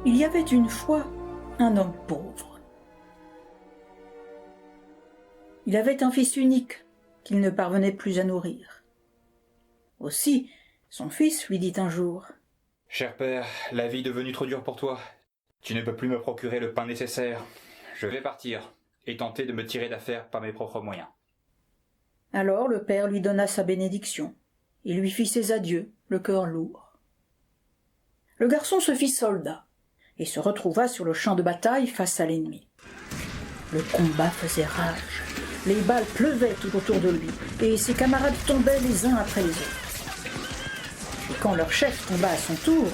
Il y avait une fois un homme pauvre. Il avait un fils unique qu'il ne parvenait plus à nourrir. Aussi, son fils lui dit un jour : « Cher père, la vie est devenue trop dure pour toi. Tu ne peux plus me procurer le pain nécessaire. Je vais partir et tenter de me tirer d'affaire par mes propres moyens. » Alors le père lui donna sa bénédiction. Il lui fit ses adieux, le cœur lourd. Le garçon se fit soldat et se retrouva sur le champ de bataille face à l'ennemi. Le combat faisait rage. Les balles pleuvaient tout autour de lui et ses camarades tombaient les uns après les autres. Et quand leur chef tomba à son tour,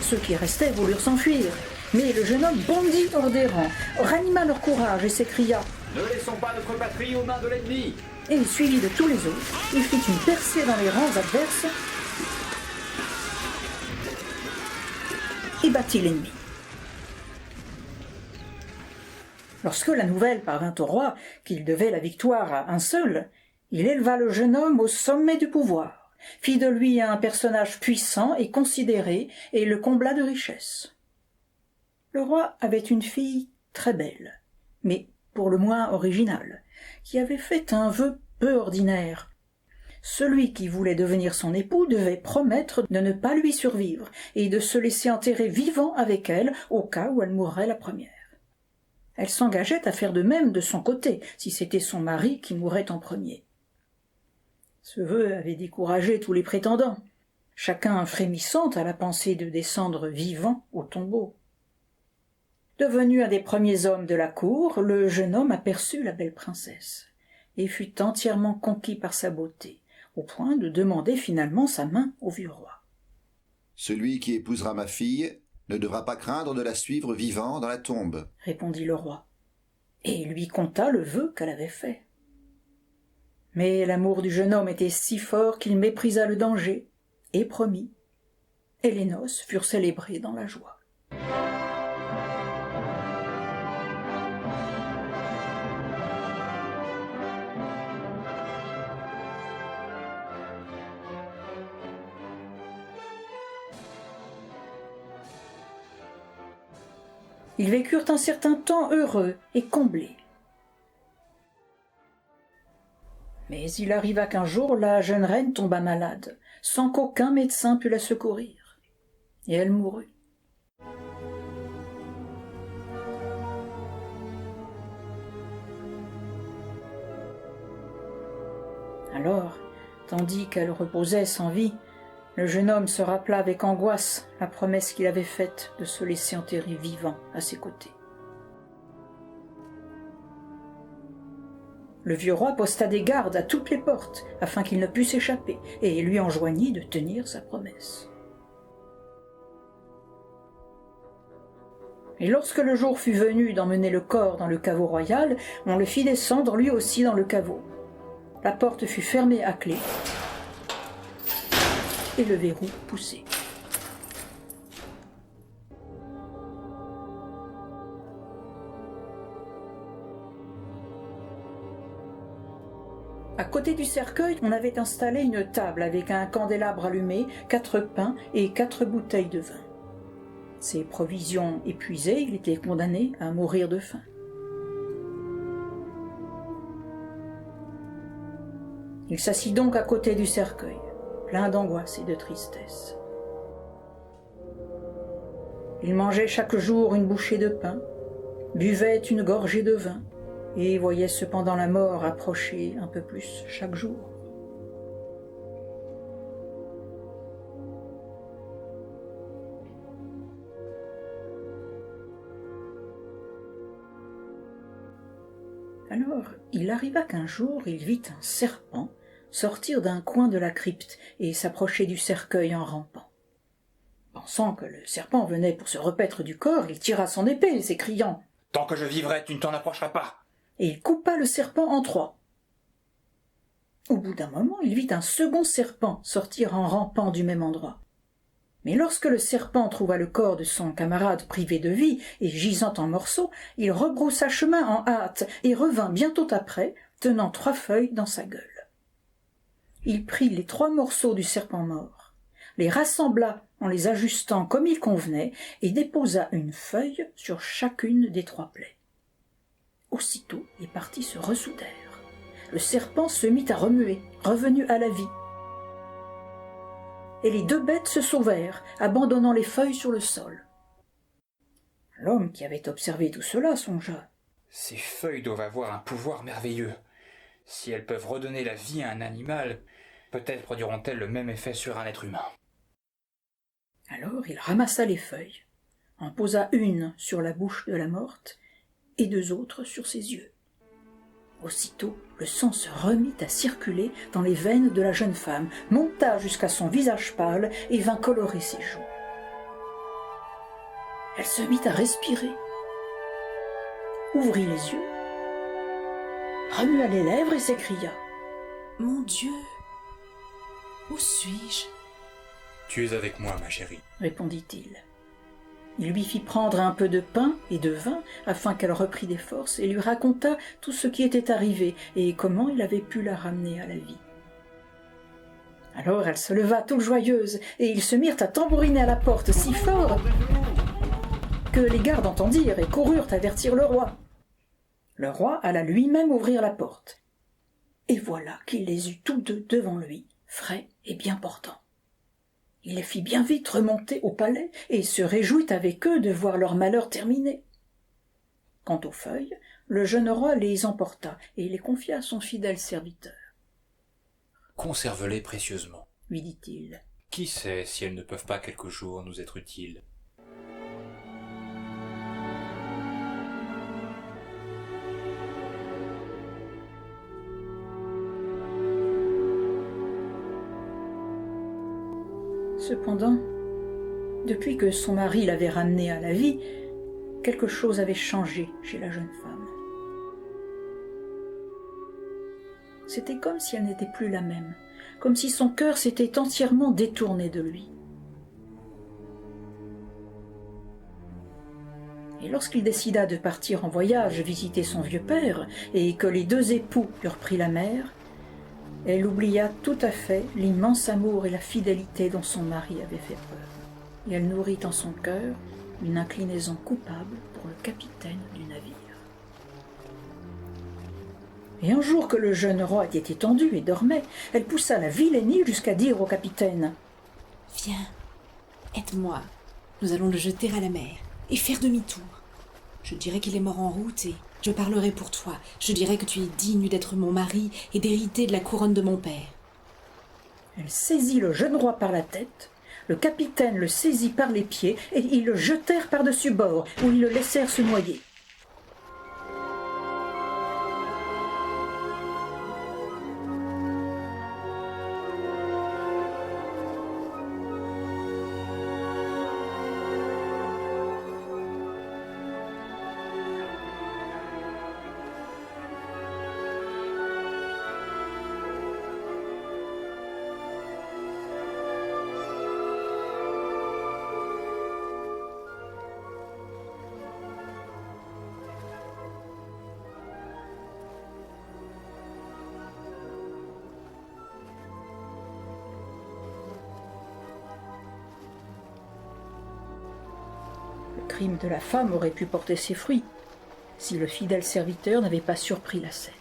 ceux qui restaient voulurent s'enfuir. Mais le jeune homme bondit hors des rangs, ranima leur courage et s'écria : « Ne laissons pas notre patrie aux mains de l'ennemi !» Et suivi de tous les autres, il fit une percée dans les rangs adverses et battit l'ennemi. Lorsque la nouvelle parvint au roi qu'il devait la victoire à un seul, il éleva le jeune homme au sommet du pouvoir, fit de lui un personnage puissant et considéré et le combla de richesses. Le roi avait une fille très belle, mais pour le moins originale, qui avait fait un vœu peu ordinaire. Celui qui voulait devenir son époux devait promettre de ne pas lui survivre et de se laisser enterrer vivant avec elle au cas où elle mourrait la première. Elle s'engageait à faire de même de son côté si c'était son mari qui mourrait en premier. Ce vœu avait découragé tous les prétendants, chacun frémissant à la pensée de descendre vivant au tombeau. Devenu un des premiers hommes de la cour, le jeune homme aperçut la belle princesse et fut entièrement conquis par sa beauté, au point de demander finalement sa main au vieux roi. « Celui qui épousera ma fille ne devra pas craindre de la suivre vivant dans la tombe, » répondit le roi, et lui conta le vœu qu'elle avait fait. Mais l'amour du jeune homme était si fort qu'il méprisa le danger et promit, et les noces furent célébrées dans la joie. Ils vécurent un certain temps heureux et comblés. Mais il arriva qu'un jour, la jeune reine tomba malade, sans qu'aucun médecin pût la secourir, et elle mourut. Alors, tandis qu'elle reposait sans vie, le jeune homme se rappela avec angoisse la promesse qu'il avait faite de se laisser enterrer vivant à ses côtés. Le vieux roi posta des gardes à toutes les portes afin qu'il ne pût s'échapper et lui enjoignit de tenir sa promesse. Et lorsque le jour fut venu d'emmener le corps dans le caveau royal, on le fit descendre lui aussi dans le caveau. La porte fut fermée à clé et le verrou poussé. À côté du cercueil, on avait installé une table avec un candélabre allumé, 4 pains et 4 bouteilles de vin. Ses provisions épuisées, il était condamné à mourir de faim. Il s'assit donc à côté du cercueil, plein d'angoisse et de tristesse. Il mangeait chaque jour une bouchée de pain, buvait une gorgée de vin, et voyait cependant la mort approcher un peu plus chaque jour. Alors, il arriva qu'un jour, il vit un serpent sortir d'un coin de la crypte et s'approcher du cercueil en rampant. Pensant que le serpent venait pour se repaître du corps, il tira son épée, s'écriant : « Tant que je vivrai, tu ne t'en approcheras pas !» Et il coupa le serpent en 3. Au bout d'un moment, il vit un second serpent sortir en rampant du même endroit. Mais lorsque le serpent trouva le corps de son camarade privé de vie et gisant en morceaux, il rebroussa chemin en hâte et revint bientôt après, tenant 3 feuilles dans sa gueule. Il prit les 3 morceaux du serpent mort, les rassembla en les ajustant comme il convenait, et déposa une feuille sur chacune des 3 plaies. Aussitôt, les parties se ressoudèrent. Le serpent se mit à remuer, revenu à la vie. Et les 2 bêtes se sauvèrent, abandonnant les feuilles sur le sol. L'homme qui avait observé tout cela songea. Ces feuilles doivent avoir un pouvoir merveilleux. Si elles peuvent redonner la vie à un animal, peut-être produiront-elles le même effet sur un être humain. Alors il ramassa les feuilles, en posa une sur la bouche de la morte et 2 autres sur ses yeux. Aussitôt, le sang se remit à circuler dans les veines de la jeune femme, monta jusqu'à son visage pâle et vint colorer ses joues. Elle se mit à respirer, ouvrit les yeux, remua les lèvres et s'écria. « Mon Dieu, où suis-je » ? « Tu es avec moi, ma chérie, » répondit-il. Il lui fit prendre un peu de pain et de vin afin qu'elle reprît des forces et lui raconta tout ce qui était arrivé et comment il avait pu la ramener à la vie. Alors elle se leva toute joyeuse et ils se mirent à tambouriner à la porte si fort que les gardes entendirent et coururent avertir le roi. Le roi alla lui-même ouvrir la porte. Et voilà qu'il les eut tous 2 devant lui, frais et bien portants. Il les fit bien vite remonter au palais et se réjouit avec eux de voir leur malheur terminé. Quant aux feuilles, le jeune roi les emporta et les confia à son fidèle serviteur. « Conserve-les précieusement, » lui dit-il. « Qui sait si elles ne peuvent pas quelque jour nous être utiles ?» Cependant, depuis que son mari l'avait ramenée à la vie, quelque chose avait changé chez la jeune femme. C'était comme si elle n'était plus la même, comme si son cœur s'était entièrement détourné de lui. Et lorsqu'il décida de partir en voyage visiter son vieux père, et que les 2 époux eurent pris la mer, elle oublia tout à fait l'immense amour et la fidélité dont son mari avait fait preuve, et elle nourrit en son cœur une inclinaison coupable pour le capitaine du navire. Et un jour que le jeune roi était étendu et dormait, elle poussa la vilainie jusqu'à dire au capitaine « Viens, aide-moi, nous allons le jeter à la mer et faire demi-tour. Je dirai qu'il est mort en route et je parlerai pour toi. Je dirai que tu es digne d'être mon mari et d'hériter de la couronne de mon père. » Elle saisit le jeune roi par la tête, le capitaine le saisit par les pieds et ils le jetèrent par-dessus bord, où ils le laissèrent se noyer. Le crime de la femme aurait pu porter ses fruits, si le fidèle serviteur n'avait pas surpris la scène.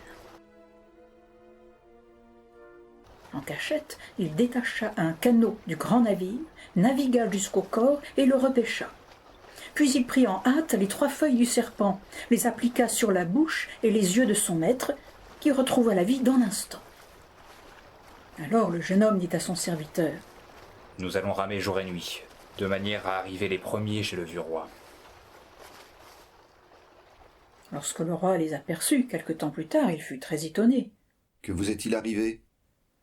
En cachette, il détacha un canot du grand navire, navigua jusqu'au corps et le repêcha. Puis il prit en hâte les 3 feuilles du serpent, les appliqua sur la bouche et les yeux de son maître, qui retrouva la vie dans l'instant. Alors le jeune homme dit à son serviteur : « Nous allons ramer jour et nuit, de manière à arriver les premiers chez le vieux roi. » Lorsque le roi les aperçut, quelque temps plus tard, il fut très étonné. « Que vous est-il arrivé ?»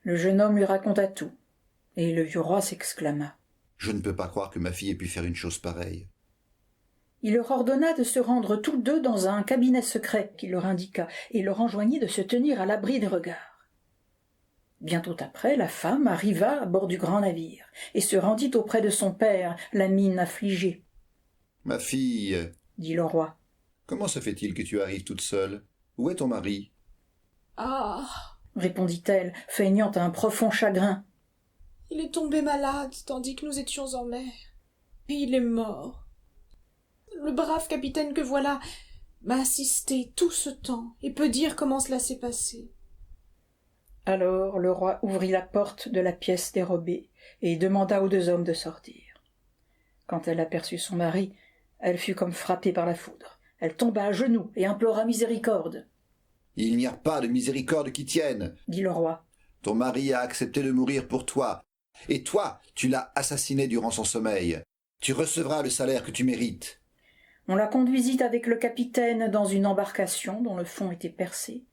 Le jeune homme lui raconta tout, et le vieux roi s'exclama. « Je ne peux pas croire que ma fille ait pu faire une chose pareille. » Il leur ordonna de se rendre tous 2 dans un cabinet secret qu'il leur indiqua, et leur enjoignit de se tenir à l'abri des regards. Bientôt après, la femme arriva à bord du grand navire, et se rendit auprès de son père, la mine affligée. « Ma fille, » dit le roi, « comment se fait-il que tu arrives toute seule ? Où est ton mari ?»« Ah !» répondit-elle, feignant un profond chagrin. Il est tombé malade tandis que nous étions en mer. Et il est mort. Le brave capitaine que voilà m'a assisté tout ce temps et peut dire comment cela s'est passé. » Alors le roi ouvrit la porte de la pièce dérobée et demanda aux 2 hommes de sortir. Quand elle aperçut son mari, elle fut comme frappée par la foudre. Elle tomba à genoux et implora miséricorde. « Il n'y a pas de miséricorde qui tienne, » dit le roi. « Ton mari a accepté de mourir pour toi, et toi, tu l'as assassiné durant son sommeil. Tu recevras le salaire que tu mérites. » On la conduisit avec le capitaine dans une embarcation dont le fond était percé.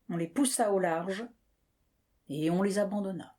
On les poussa au large et on les abandonna.